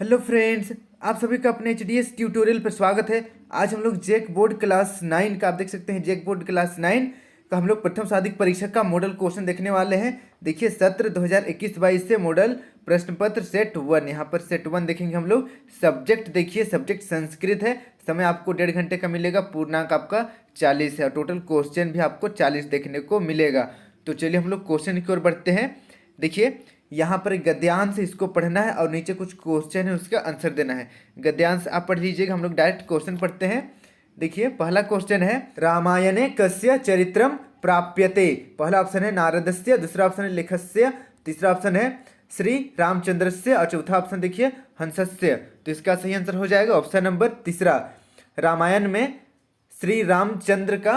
Hello friends, आप सभी का अपने एचडीएस ट्यूटोरियल पर स्वागत है। आज हम लोग जेक बोर्ड क्लास 9 का, आप देख सकते हैं जेक बोर्ड क्लास 9 का हम लोग प्रथम साधिक परीक्षा का मॉडल क्वेश्चन देखने वाले हैं। देखिए सत्र 2021-22 से मॉडल प्रश्न पत्र सेट 1, यहाँ पर सेट 1 देखेंगे हम लोग। सब्जेक्ट देखिए, सब्जेक्ट संस्कृत है। समय आपको 1.5 घंटे का मिलेगा। पूर्णांक आपका 40 है और टोटल क्वेश्चन भी आपको 40 देखने को मिलेगा। तो चलिए हम लोग क्वेश्चन की ओर बढ़ते हैं। देखिए यहाँ पर गद्यांश इसको पढ़ना है और नीचे कुछ क्वेश्चन है, उसका आंसर देना है। गद्यांश आप पढ़ लीजिएगा, हम लोग डायरेक्ट क्वेश्चन पढ़ते हैं। देखिए पहला क्वेश्चन है, रामायणे कस्य चरित्रम प्राप्यते। पहला ऑप्शन है नारदस्य, दूसरा ऑप्शन है लेखस्य, तीसरा ऑप्शन है श्री रामचंद्रस्य और चौथा ऑप्शन देखिए हंसस्य। तो इसका सही आंसर हो जाएगा ऑप्शन नंबर तीसरा। रामायण में श्री रामचंद्र का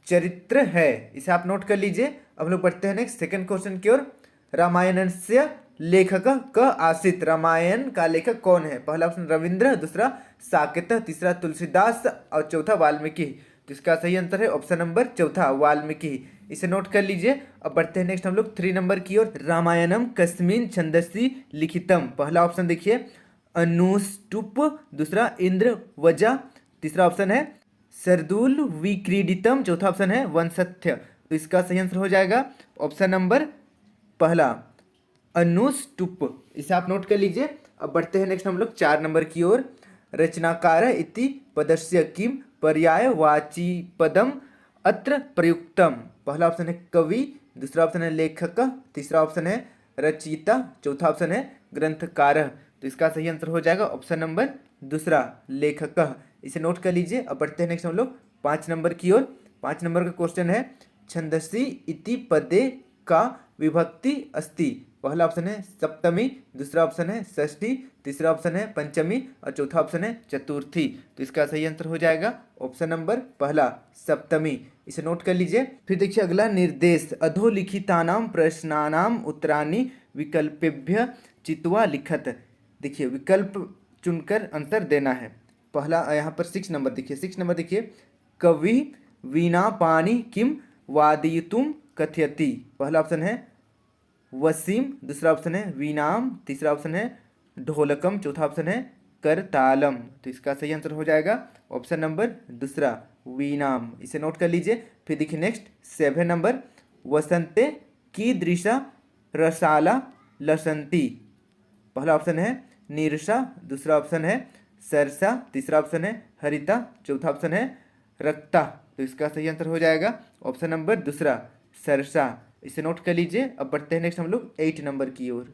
चरित्र है, इसे आप नोट कर लीजिए। अब हम लोग पढ़ते हैं नेक्स्ट सेकंड क्वेश्चन की ओर। रामायणस्य लेखक क आसीत। रामायण का लेखक कौन है? पहला ऑप्शन रविंद्र, दूसरा साकेत, तीसरा तुलसीदास और चौथा वाल्मीकि। तो इसका सही आंसर है ऑप्शन नंबर चौथा वाल्मीकि। इसे नोट कर लीजिए। अब बढ़ते हैं नेक्स्ट हम लोग 3 नंबर की ओर। रामायणम कस्मिन छंदसी लिखितम। पहला ऑप्शन देखिए अनुष्टुप, दूसरा इंद्र वजा, तीसरा ऑप्शन है सरदुल विक्रीडितम, चौथा ऑप्शन है वंशथ्य। तो इसका सही आंसर हो जाएगा ऑप्शन नंबर पहला अनुष्टुप। इसे आप नोट कर लीजिए। अब बढ़ते हैं नेक्स्ट हम लोग 4 नंबर की ओर। रचनाकार इति पदस्य किम पर्यायवाची पदम अत्र प्रयुक्तम। पहला ऑप्शन है कवि, दूसरा ऑप्शन है लेखक, तीसरा ऑप्शन है रचयिता, चौथा ऑप्शन है ग्रंथकार। तो इसका सही आंसर हो जाएगा ऑप्शन नंबर दूसरा लेखक। इसे नोट कर लीजिए। अब बढ़ते हैं नेक्स्ट हम लोग 5 नंबर की ओर। 5 नंबर का क्वेश्चन है, छंदसी इति पदे का विभक्ति अस्ति। पहला ऑप्शन है सप्तमी, दूसरा ऑप्शन है षष्ठी, तीसरा ऑप्शन है पंचमी और चौथा ऑप्शन है चतुर्थी। तो इसका सही आंसर हो जाएगा ऑप्शन नंबर पहला सप्तमी। इसे नोट कर लीजिए। फिर देखिए अगला निर्देश, अधोलिखितानाम प्रश्नानाम उत्तराणि विकल्पेभ्य चित्वा लिखत। देखिए विकल्प चुनकर आंसर देना है। पहला यहाँ पर 6 नंबर देखिए, 6 नंबर देखिए कवि वीणा पाणी किम वादयितुम कथयति। पहला ऑप्शन है वसीम, दूसरा ऑप्शन है वीणाम, तीसरा ऑप्शन है ढोलकम, चौथा ऑप्शन है करतालम। तो इसका सही आंसर हो जाएगा ऑप्शन नंबर दूसरा वीणाम। इसे नोट कर लीजिए। फिर देखिए नेक्स्ट 7 नंबर, वसंते की दृशा रसाला लसंती। पहला ऑप्शन है नीरसा, दूसरा ऑप्शन है सरसा, तीसरा ऑप्शन है हरिता, चौथा ऑप्शन है रक्ता। तो इसका सही आंसर हो जाएगा ऑप्शन नंबर दूसरा सरसा। इसे नोट कर लीजिए। अब बढ़ते हैं नेक्स्ट हम लोग 8 नंबर की ओर।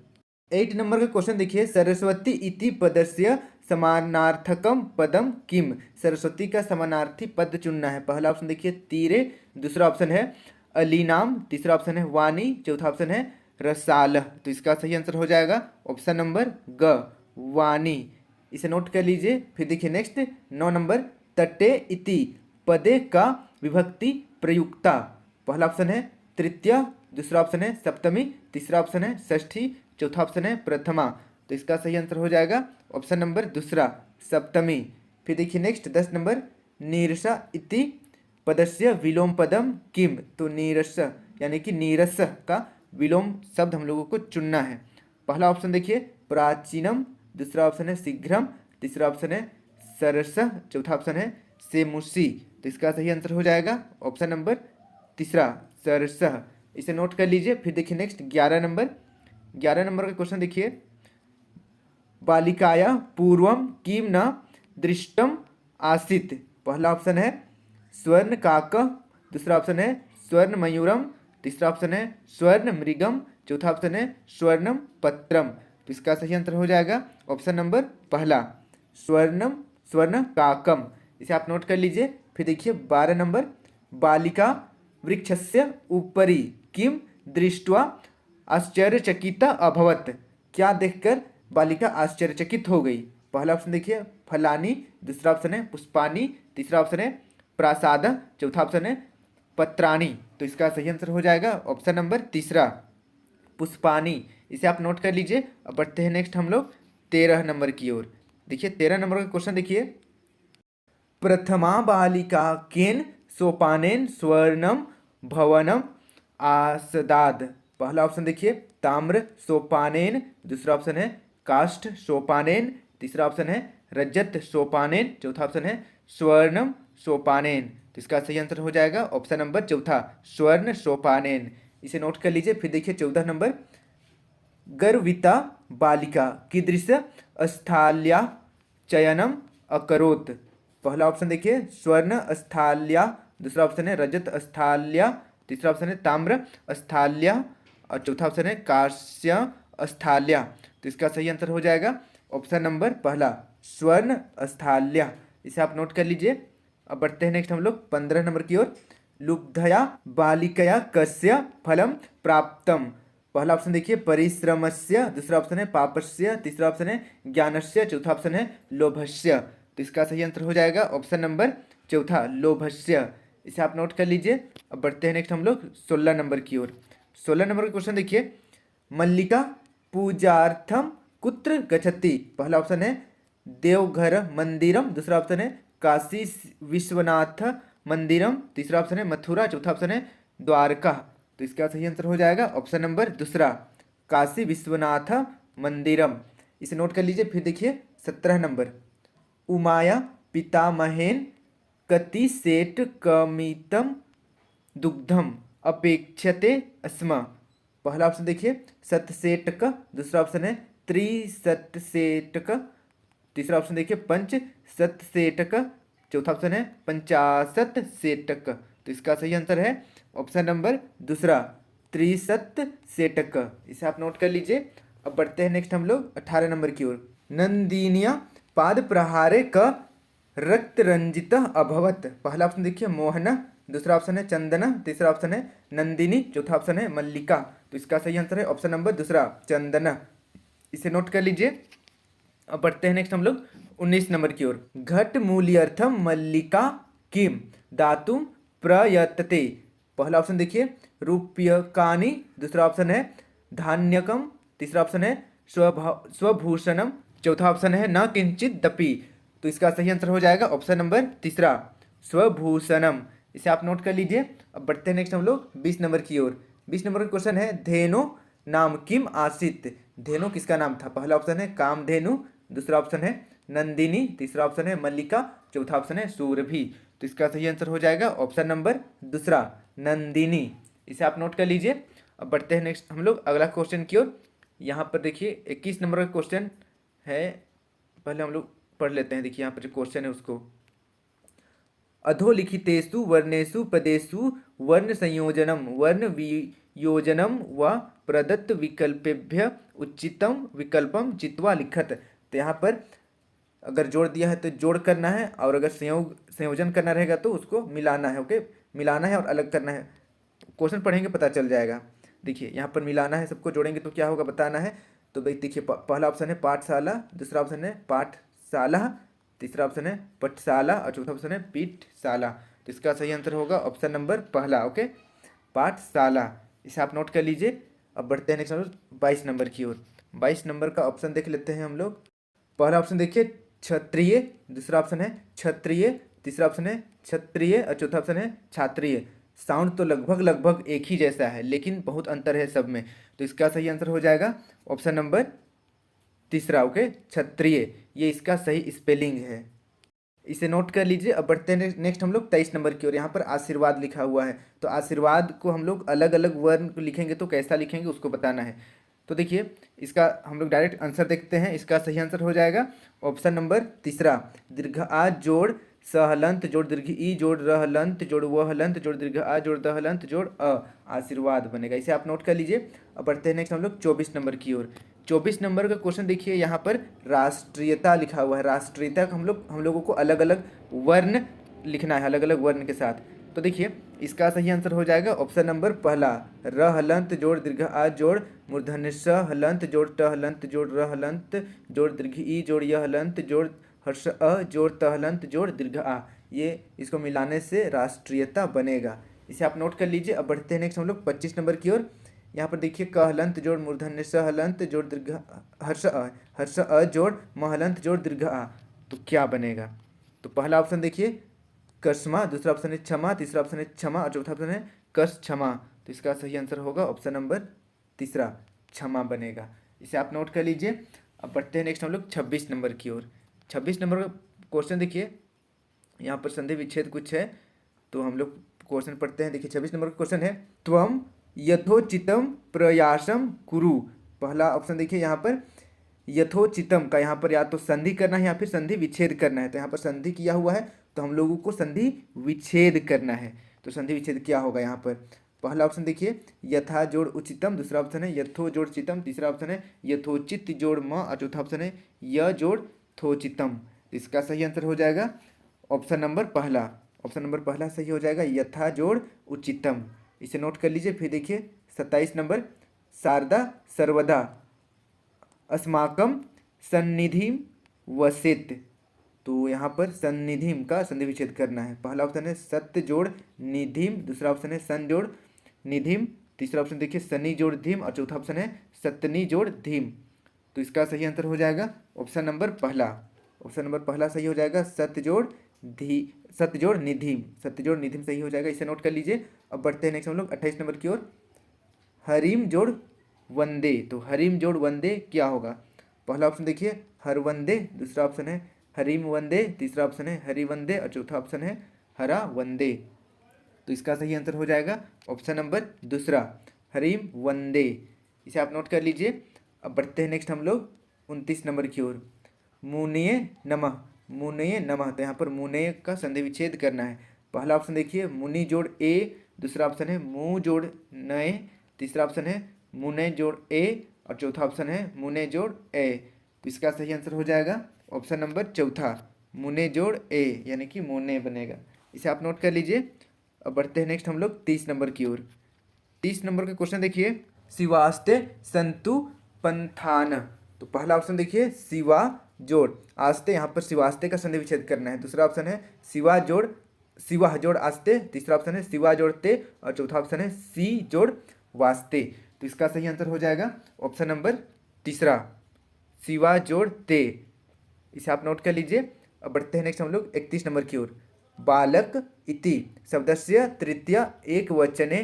8 नंबर का क्वेश्चन देखिए, सरस्वती इति पदस्य समानार्थकम पदम किम। सरस्वती का समानार्थी पद चुनना है। पहला ऑप्शन देखिए तीरे, दूसरा ऑप्शन है अलीनाम, तीसरा ऑप्शन है वाणी, चौथा ऑप्शन है रसाल। तो इसका सही आंसर हो जाएगा ऑप्शन नंबर ग वाणी। इसे नोट कर लीजिए। फिर देखिए नेक्स्ट 9 नंबर, तटे इति पदे का विभक्ति प्रयुक्ता। पहला ऑप्शन है तृतीय, दूसरा ऑप्शन है सप्तमी, तीसरा ऑप्शन है षष्ठी, चौथा ऑप्शन है प्रथमा। तो इसका सही आंसर हो जाएगा ऑप्शन नंबर दूसरा सप्तमी। फिर देखिए नेक्स्ट 10 नंबर, नीरसा इति पदस्य विलोम पदम किम। तो नीरस यानी कि नीरस का विलोम शब्द हम लोगों को चुनना है। पहला ऑप्शन देखिए प्राचीनम, दूसरा ऑप्शन है शीघ्रम, तीसरा ऑप्शन है सरस, चौथा ऑप्शन है सेमुसी। तो इसका सही आंसर हो जाएगा ऑप्शन नंबर तीसरा सरस। इसे नोट कर लीजिए। फिर देखिए नेक्स्ट 11 नंबर। 11 नंबर का क्वेश्चन देखिए, बालिकाया पूर्वम किम न दृष्टम आसीत। पहला ऑप्शन है स्वर्ण काक, दूसरा ऑप्शन है स्वर्ण मयूरम, तीसरा ऑप्शन है स्वर्ण मृगम, चौथा ऑप्शन है स्वर्णम पत्रम। तो इसका सही आंसर हो जाएगा ऑप्शन नंबर पहला स्वर्णम स्वर्ण काकम। इसे आप नोट कर लीजिए। फिर देखिए 12 नंबर, बालिका वृक्षस्य ऊपरी किम दृष्ट्वा आश्चर्यचकिता अभवत। क्या देखकर बालिका आश्चर्यचकित हो गई? पहला ऑप्शन देखिए फलानी, दूसरा ऑप्शन है पुष्पानी, तीसरा ऑप्शन है प्रासाद, चौथा ऑप्शन है पत्राणी। तो इसका सही आंसर हो जाएगा ऑप्शन नंबर तीसरा पुष्पानी। इसे आप नोट कर लीजिए। अब बढ़ते हैं नेक्स्ट हम लोग 13 नंबर की ओर। देखिए 13 नंबर का क्वेश्चन देखिए, प्रथमा बालिका केन सोपानेन स्वर्णम भवनम आसदाद। पहला ऑप्शन देखिए ताम्र सोपानेन, दूसरा ऑप्शन है काष्ठ सोपानेन, तीसरा ऑप्शन है रजत सोपानेन, चौथा ऑप्शन है स्वर्णम सोपानेन। तो इसका सही आंसर हो जाएगा ऑप्शन नंबर चौथा, स्वर्ण सोपानेन। इसे नोट कर लीजिए। फिर देखिए 14 नंबर, गर्विता बालिका कीदृश स्थाल्या चयनम अकरोत्। पहला ऑप्शन देखिए स्वर्ण स्थाल्या, दूसरा ऑप्शन है रजत स्थाल्या, तीसरा ऑप्शन है ताम्र स्थाल्या और चौथा ऑप्शन है कांस्य स्थाल्या। तो इसका सही आंसर हो जाएगा ऑप्शन नंबर पहला, स्वर्ण स्थाल्या। इसे आप नोट कर लीजिए। अब बढ़ते हैं नेक्स्ट हम लोग 15 नंबर की ओर। लुब्धया बालिकया कस्य फलम प्राप्तम। पहला ऑप्शन देखिए परिश्रमस्य, दूसरा ऑप्शन है पापस्य, तीसरा ऑप्शन है ज्ञानस्य, चौथा ऑप्शन है लोभस्य। तो इसका सही आंसर हो जाएगा ऑप्शन नंबर चौथा, लोभस्य। इसे आप नोट कर लीजिए। अब बढ़ते हैं नेक्स्ट हम लोग 16 नंबर की ओर। 16 नंबर का क्वेश्चन देखिए, मल्लिका पूजार्थम कुत्र गच्छति। पहला ऑप्शन है देवघर मंदिरम, दूसरा ऑप्शन है काशी विश्वनाथ मंदिरम, तीसरा ऑप्शन है मथुरा, चौथा ऑप्शन है द्वारका। तो इसका सही आंसर हो जाएगा ऑप्शन नंबर दूसरा, काशी विश्वनाथ मंदिरम। इसे नोट कर लीजिए। फिर देखिए 17 नंबर, उमाया पितामहेन कति सेट कमितम दुग्धम अपेक्षते स्म। पहला ऑप्शन देखिए शतसेटक, दूसरा ऑप्शन है त्रिशतसेटक, तीसरा ऑप्शन देखिए पंच शतसेटक, चौथा ऑप्शन है 50 सेटक। तो इसका सही आंसर है ऑप्शन नंबर दूसरा, 63 सेटक। इसे आप नोट कर लीजिए। अब बढ़ते हैं नेक्स्ट हम लोग 18 नंबर की ओर। नंदिनिया पाद प्रहारे क रक्त रंजित अभवत। पहला ऑप्शन देखिए मोहना, दूसरा ऑप्शन है चंदना, तीसरा ऑप्शन है नंदिनी, चौथा ऑप्शन है मल्लिका। तो इसका सही आंसर है ऑप्शन नंबर दूसरा, चंदना। इसे नोट कर लीजिए। अब बढ़ते हैं नेक्स्ट हम लोग 19 नंबर की ओर। घट मूल्यर्थम मल्लिका किम दातुं प्रयतते। पहला ऑप्शन देखिए रूप्यकाणि, दूसरा ऑप्शन है धान्यकम, तीसरा ऑप्शन है स्वभूषणम, चौथा ऑप्शन है न किंचित दपि। तो इसका सही आंसर हो जाएगा ऑप्शन नंबर तीसरा, स्वभूषणम। इसे आप नोट कर लीजिए। अब बढ़ते हैं नेक्स्ट हम लोग 20 नंबर की ओर। 20 नंबर का क्वेश्चन है धेनो नाम किम आसित। धेनु किसका नाम था। पहला ऑप्शन है कामधेनु, दूसरा ऑप्शन है नंदिनी, तीसरा ऑप्शन है मल्लिका, चौथा ऑप्शन है सूरभि। तो इसका सही आंसर हो जाएगा ऑप्शन नंबर दूसरा, नंदिनी। इसे आप नोट कर लीजिए। अब बढ़ते हैं नेक्स्ट हम लोग अगला क्वेश्चन की ओर। यहाँ पर देखिए 21 नंबर का क्वेश्चन है, पहले हम लोग पढ़ लेते हैं। देखिए यहाँ पर जो क्वेश्चन है उसको, अधोलिखितेषु वर्णेषु पदेषु वर्ण संयोजनम वर्ण वियोजनम व प्रदत्त विकल्पेभ्य उचितम विकल्पम चित्वा लिखत। तो यहाँ पर अगर जोड़ दिया है तो जोड़ करना है, और अगर संयोजन करना रहेगा तो उसको मिलाना है। ओके, मिलाना है और अलग करना है। क्वेश्चन पढ़ेंगे पता चल जाएगा। देखिए यहाँ पर मिलाना है, सबको जोड़ेंगे तो क्या होगा बताना है। तो भाई देखिए पहला ऑप्शन है पाठशाला, दूसरा ऑप्शन है पाठशाला, तीसरा ऑप्शन है पठशाला और चौथा ऑप्शन है पीठशाला। तो इसका सही आंसर होगा ऑप्शन नंबर पहला, ओके, पाठशाला। इसे आप नोट कर लीजिए। अब बढ़ते हैं नेक्स्ट 22 नंबर की ओर। 22 नंबर का ऑप्शन देख लेते हैं हम लोग। पहला ऑप्शन देखिए क्षत्रिय, दूसरा ऑप्शन है क्षत्रिय, तीसरा ऑप्शन है क्षत्रिय और चौथा ऑप्शन है छात्रीय। साउंड तो लगभग एक ही जैसा है, लेकिन बहुत अंतर है सब में। तो इसका सही आंसर हो जाएगा ऑप्शन नंबर तीसरा, ओके, क्षत्रिय। ये इसका सही स्पेलिंग है, इसे नोट कर लीजिए। अब बढ़ते हैं नेक्स्ट हम लोग 23 नंबर की ओर। यहाँ पर आशीर्वाद लिखा हुआ है, तो आशीर्वाद को हम लोग अलग अलग वर्ण को लिखेंगे तो कैसा लिखेंगे उसको बताना है। तो देखिए इसका हम लोग डायरेक्ट आंसर देखते हैं। इसका सही आंसर हो जाएगा ऑप्शन नंबर तीसरा, दीर्घ आ जोड़ सहलंत जोड़ दीर्घ ई जोड़ रहलंत जोड़ वहलंत जोड़ दीर्घ आ जोड़ दहलंत जोड़ अ, आशीर्वाद बनेगा। इसे आप नोट कर लीजिए। अब बढ़ते हैं नेक्स्ट हम लोग 24 नंबर की ओर। 24 नंबर का क्वेश्चन देखिए, यहाँ पर राष्ट्रीयता लिखा हुआ है। राष्ट्रीयता का हम लोगों को अलग अलग वर्ण लिखना है, अलग अलग वर्ण के साथ। तो देखिए इसका सही आंसर हो जाएगा ऑप्शन नंबर पहला, र हलंत जोड़ दीर्घ आ जोड़ मूर्धन्य स हलंत जोड़ ट हलंत जोड़ र हलंत जोड़ दीर्घ ई जोड़ य हलंत जोड़ हर्ष अ जोड़ त हलंत जोड़ दीर्घ आ। ये इसको मिलाने से राष्ट्रीयता बनेगा। इसे आप नोट कर लीजिए। अब बढ़ते हैं नेक्स्ट हम लोग 25 नंबर की ओर। यहाँ पर देखिए क हलंत जोड़ मूर्धन्य स हलंत जोड़ दीर्घ हर्ष अ जोड़ म हलंत जोड़ दीर्घ आ। तो क्या बनेगा। तो पहला ऑप्शन देखिए कर्षमा, दूसरा ऑप्शन है क्षमा, तीसरा ऑप्शन है क्षमा और चौथा ऑप्शन है कर्ष क्षमा। तो इसका सही आंसर होगा ऑप्शन नंबर तीसरा, क्षमा बनेगा। इसे आप नोट कर लीजिए। अब बढ़ते हैं नेक्स्ट हम लोग 26 नंबर की ओर। 26 नंबर का क्वेश्चन देखिए, यहाँ पर संधि विच्छेद कुछ है, तो हम लोग क्वेश्चन पढ़ते हैं। देखिए 26 नंबर का क्वेश्चन है, त्वम यथोचितम प्रयासम कुरु। पहला ऑप्शन देखिए यहाँ पर यथोचितम का यहाँ पर या तो संधि करना है या फिर संधि विच्छेद करना है। तो यहाँ पर संधि किया हुआ है तो हम लोगों को संधि विच्छेद करना है। तो संधि विच्छेद क्या होगा यहाँ पर? पहला ऑप्शन देखिए यथा जोड़ उचितम, दूसरा ऑप्शन है यथो जोड़ चितम, तीसरा ऑप्शन है यथोचित जोड़ म, और चौथा ऑप्शन है य जोड़ थोचितम। इसका सही आंसर हो जाएगा ऑप्शन नंबर पहला। ऑप्शन नंबर पहला सही हो जाएगा, यथा जोड़ उचितम। इसे नोट कर लीजिए। फिर देखिए 27 नंबर, शारदा सर्वदा अस्माकं सन्निधिम वसेत। तो यहाँ पर सन्निधिम का संधि विच्छेद करना है। पहला ऑप्शन है सत्य जोड़ निधिम, दूसरा ऑप्शन है सन जोड़ निधिम, तीसरा ऑप्शन देखिए सनी जोड़ धीम, और चौथा ऑप्शन है सतनी जोड़ धीम। तो इसका सही आंसर हो जाएगा ऑप्शन नंबर पहला। ऑप्शन नंबर पहला सही हो जाएगा, सत्य जोड़ निधिम, सत्य जोड़ निधिम सही हो जाएगा। इसे नोट कर लीजिए। अब बढ़ते हैं नेक्स्ट हम लोग 28 नंबर की ओर। हरिम जोड़ वंदे। तो हरिम जोड़ वंदे क्या होगा? पहला ऑप्शन देखिए हर वंदे, दूसरा ऑप्शन है हरिम वंदे, तीसरा ऑप्शन है हरि वंदे, और चौथा ऑप्शन है हरा वंदे। तो इसका सही आंसर हो जाएगा ऑप्शन नंबर दूसरा, हरिम वंदे। इसे आप नोट कर लीजिए। अब बढ़ते हैं नेक्स्ट हम लोग 29 नंबर की ओर। मुनेय नमः, मुनेय नमः। तो यहाँ पर मुनेय का संधि विच्छेद करना है। पहला ऑप्शन देखिए मुनि जोड़ ए, दूसरा ऑप्शन है मु जोड़ नए, तीसरा ऑप्शन है मुने जोड़ ए, और चौथा ऑप्शन है मुने जोड़ ए। तो इसका सही आंसर हो जाएगा ऑप्शन नंबर चौथा, मुने जोड़ ए, यानी कि मुने बनेगा। इसे आप नोट कर लीजिए। अब बढ़ते हैं नेक्स्ट हम लोग 30 नंबर की ओर। 30 नंबर का क्वेश्चन देखिए, शिवास्ते संतु पंथान। तो पहला ऑप्शन देखिए शिवा जोड़ आस्ते, यहाँ पर शिवास्ते का संधि विच्छेद करना है। दूसरा ऑप्शन है शिवा जोड़ आस्ते, तीसरा ऑप्शन है शिवा जोड़ ते, और चौथा ऑप्शन है सी जोड़ वास्ते। तो इसका सही आंसर हो जाएगा ऑप्शन नंबर तीसरा, शिवा जोड़ ते। इसे आप नोट कर लीजिए। अब बढ़ते हैं नेक्स्ट हम लोग 31 नंबर की ओर। बालक इति शब्दस्य तृतीय एक वचने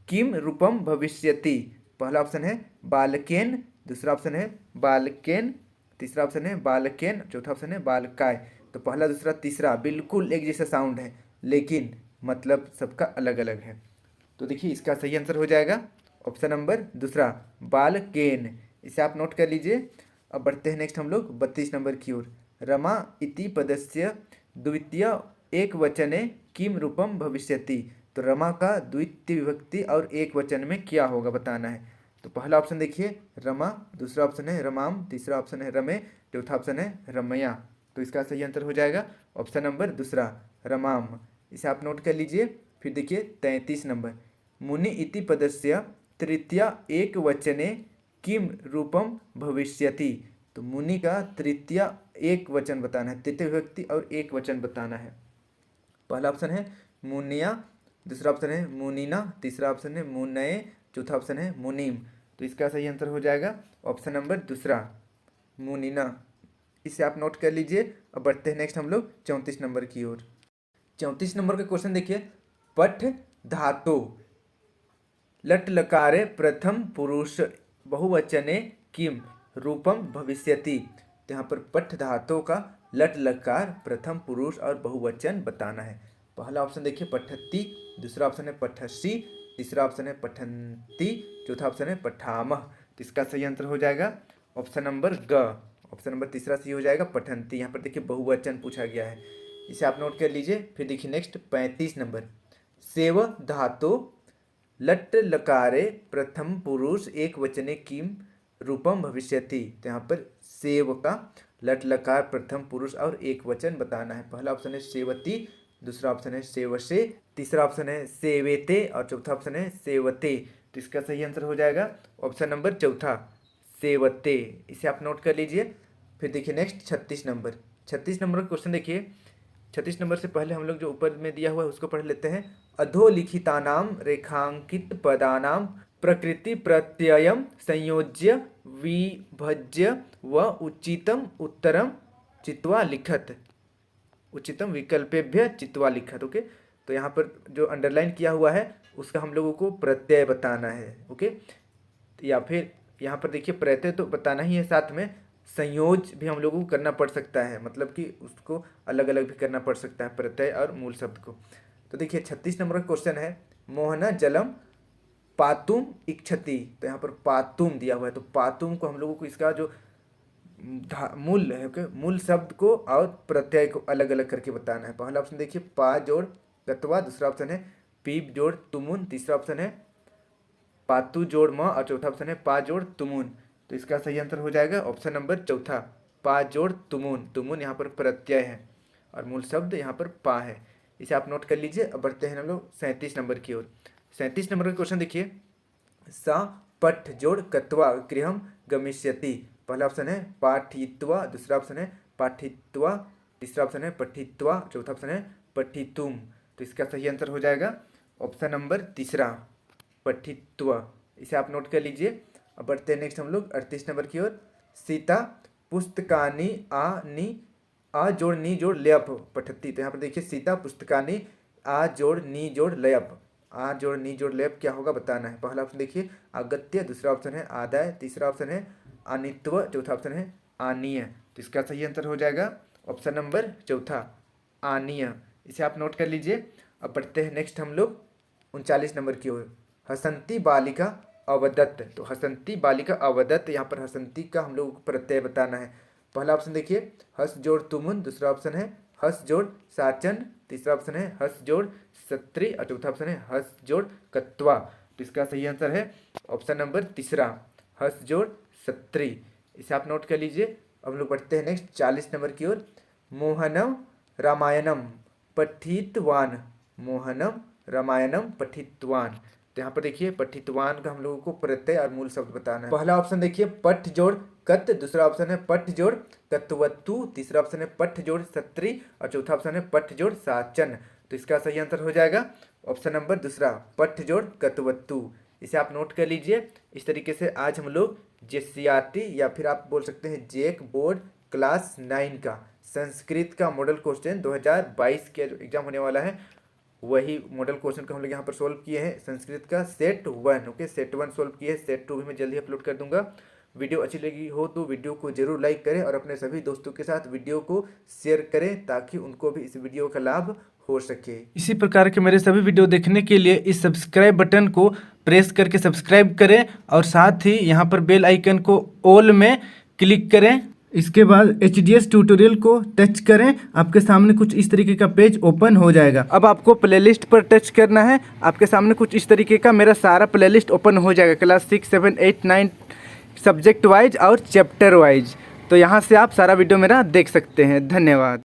किम रूपम भविष्यति। पहला ऑप्शन है बालकेन, दूसरा ऑप्शन है बालकेन, तीसरा ऑप्शन है बालकेन, चौथा ऑप्शन है बालकाय। तो पहला दूसरा तीसरा बिल्कुल एक जैसा साउंड है, लेकिन मतलब सबका अलग अलग है। तो देखिए इसका सही आंसर हो जाएगा ऑप्शन नंबर दूसरा, बालकेन। इसे आप नोट कर लीजिए। अब बढ़ते हैं नेक्स्ट हम लोग 32 नंबर की ओर। रमा इति पदस्य द्वितीय एक वचने किम रूपम भविष्यति। तो रमा का द्वितीय विभक्ति और एक वचन में क्या होगा बताना है। तो पहला ऑप्शन देखिए रमा, दूसरा ऑप्शन है रमाम, तीसरा ऑप्शन है रमे, चौथा ऑप्शन है रमया। तो इसका सही आंसर हो जाएगा ऑप्शन नंबर दूसरा, रमाम। इसे आप नोट कर लीजिए। फिर देखिए 33 नंबर, मुनि इति पदस्य तृतीय एक वचने किम रूपम भविष्यति। तो मुनि का तृतीय एक वचन बताना है, तृतीय विभक्ति और एक वचन बताना है। पहला ऑप्शन है मुनिया, दूसरा ऑप्शन है मुनीना, तीसरा ऑप्शन है मुनये, चौथा ऑप्शन है मुनीम। तो इसका सही आंसर हो जाएगा ऑप्शन नंबर दूसरा, मुनीना। इसे आप नोट कर लीजिए। अब बढ़ते हैं नेक्स्ट हम लोग 34 नंबर की ओर। 34 नंबर का क्वेश्चन देखिए, पठ धातु लट लकारे प्रथम पुरुष बहुवचने किम रूपम भविष्यति। तो यहाँ पर पठ धातु का लट लकार प्रथम पुरुष और बहुवचन बताना है। पहला ऑप्शन देखिए पठती, दूसरा ऑप्शन है पठसी, तीसरा ऑप्शन है पठंती, चौथा ऑप्शन है पठामह। तो इसका सही आंसर हो जाएगा ऑप्शन नंबर ग, ऑप्शन नंबर तीसरा सही हो जाएगा पठंती। यहाँ पर देखिए बहुवचन पूछा गया है, इसे आप नोट कर लीजिए। फिर देखिए नेक्स्ट 35 नंबर, सेव धातु लट लकारे प्रथम पुरुष एक वचने किम रूपम भविष्यति। तो यहाँ पर सेव का लट लकार प्रथम पुरुष और एक वचन बताना है। पहला ऑप्शन है सेवती, दूसरा ऑप्शन है सेवसे, तीसरा ऑप्शन है सेवेते, और चौथा ऑप्शन है सेवते। तो इसका सही आंसर हो जाएगा ऑप्शन नंबर चौथा, सेवते। इसे आप नोट कर लीजिए। फिर देखिए नेक्स्ट 36 नंबर। 36 नंबर का क्वेश्चन देखिए। 36 नंबर से पहले हम लोग जो ऊपर में दिया हुआ है उसको पढ़ लेते हैं। अधोलिखितानाम रेखांकित पदानाम प्रकृति प्रत्ययम संयोज्य विभज्य व उचितम उत्तरम चित्वा लिखत, उचितम विकल्पेभ्य चित्वा लिखत। ओके, तो यहाँ पर जो अंडरलाइन किया हुआ है उसका हम लोगों को प्रत्यय बताना है। ओके, या फिर यहाँ पर देखिए प्रत्यय तो बताना ही है साथ में, संयोज भी हम लोगों को करना पड़ सकता है, मतलब कि उसको अलग अलग भी करना पड़ सकता है प्रत्यय और मूल शब्द को। तो देखिए 36 नंबर का क्वेश्चन है, मोहना जलम पातुम इच्छति। तो यहाँ पर पातुम दिया हुआ है, तो पातुम को हम लोगों को इसका जो मूल है, ओके, मूल शब्द को और प्रत्यय को अलग अलग करके बताना है। पहला ऑप्शन देखिए पा जोड़ गत्वा, दूसरा ऑप्शन है पीप जोड़ तुमुन, तीसरा ऑप्शन है पातु जोड़ म, और चौथा ऑप्शन है पा जोड़ तुमुन। तो इसका सही आंसर हो जाएगा ऑप्शन नंबर चौथा, पा जोड़ तुमुन। तुमुन यहाँ पर प्रत्यय है और मूल शब्द यहाँ पर पा है, इसे आप नोट कर लीजिए। अब बढ़ते हैं हम लोग 37 नंबर की ओर। 37 नंबर का क्वेश्चन देखिए, सा पठ जोड़ कत्वा गृहम गमिष्यति। पहला ऑप्शन है पाठित्वा, दूसरा ऑप्शन है पाठित्वा, तीसरा ऑप्शन है पठित्वा, चौथा ऑप्शन है पठितुम। तो इसका सही आंसर हो जाएगा ऑप्शन नंबर तीसरा, पठित्वा। इसे आप नोट कर लीजिए। अब बढ़ते हैं नेक्स्ट हम लोग 38 नंबर की ओर। सीता पुस्तकानी आ जोड़ नी जोड़ लयप पठती। तो यहाँ पर देखिए सीता पुस्तकानी आ जोड़ नी जोड़ लयप, आ जोड़ नी जोड़ लयप क्या होगा बताना है। पहला ऑप्शन देखिए अगत्य, दूसरा ऑप्शन है आदाय, तीसरा ऑप्शन है अनित्व, चौथा ऑप्शन है आनीय। तो इसका सही आंसर हो जाएगा ऑप्शन नंबर चौथा, आनीय। इसे आप नोट कर लीजिए। अब बढ़ते हैं नेक्स्ट हम लोग 39 नंबर की ओर। हसंती बालिका अवदत्त। तो हसंती बालिका अवदत्त, यहाँ पर हसंती का हम लोग को प्रत्यय बताना है। पहला ऑप्शन देखिए हस जोड़ तुमुन, दूसरा ऑप्शन है हस जोड़ साचन, तीसरा ऑप्शन है हस जोड़ सत्री, और चौथा ऑप्शन है हस जोड़ कत्वा। तो इसका सही आंसर है ऑप्शन नंबर तीसरा, हस जोड़ सत्री। इसे आप नोट कर लीजिए। अब लोग बढ़ते हैं नेक्स्ट 40 नंबर की ओर। मोहनम रामायणम पठितवान, मोहनम रामायणम पठितवान। तो यहाँ पर देखिए पठितवान का हम लोगों को प्रत्यय और मूल शब्द बताना है। पहला ऑप्शन देखिए पठ जोड़ कत, दूसरा ऑप्शन है पठ जोड़ कत्वतु, तीसरा ऑप्शन है पठ जोड़ सत्री, और चौथा ऑप्शन है पठ जोड़ साचन। तो इसका सही आंसर हो जाएगा ऑप्शन नंबर दूसरा, पठ जोड़ कत्वतु। इसे आप नोट कर लीजिए। इस तरीके से आज हम लोग जेसीईआरटी या फिर आप बोल सकते हैं जेक बोर्ड क्लास 9 का संस्कृत का मॉडल क्वेश्चन 2022 के जो एग्जाम होने वाला है, वही मॉडल क्वेश्चन को हम लोग यहाँ पर सोल्व किए हैं। संस्कृत का सेट 1, ओके, सेट 1 सोल्व किए, सेट 2 भी मैं जल्दी अपलोड कर दूंगा। वीडियो अच्छी लगी हो तो वीडियो को जरूर लाइक करें और अपने सभी दोस्तों के साथ वीडियो को शेयर करें ताकि उनको भी इस वीडियो का लाभ हो सके। इसी प्रकार के मेरे सभी वीडियो देखने के लिए इस सब्सक्राइब बटन को प्रेस करके सब्सक्राइब करें और साथ ही यहाँ पर बेल आइकन को ऑल में क्लिक करें। इसके बाद HDS ट्यूटोरियल को टच करें, आपके सामने कुछ इस तरीके का पेज ओपन हो जाएगा। अब आपको प्लेलिस्ट पर टच करना है, आपके सामने कुछ इस तरीके का मेरा सारा प्लेलिस्ट ओपन हो जाएगा, क्लास 6, 7, 8, 9 सब्जेक्ट वाइज और चैप्टर वाइज। तो यहाँ से आप सारा वीडियो मेरा देख सकते हैं। धन्यवाद।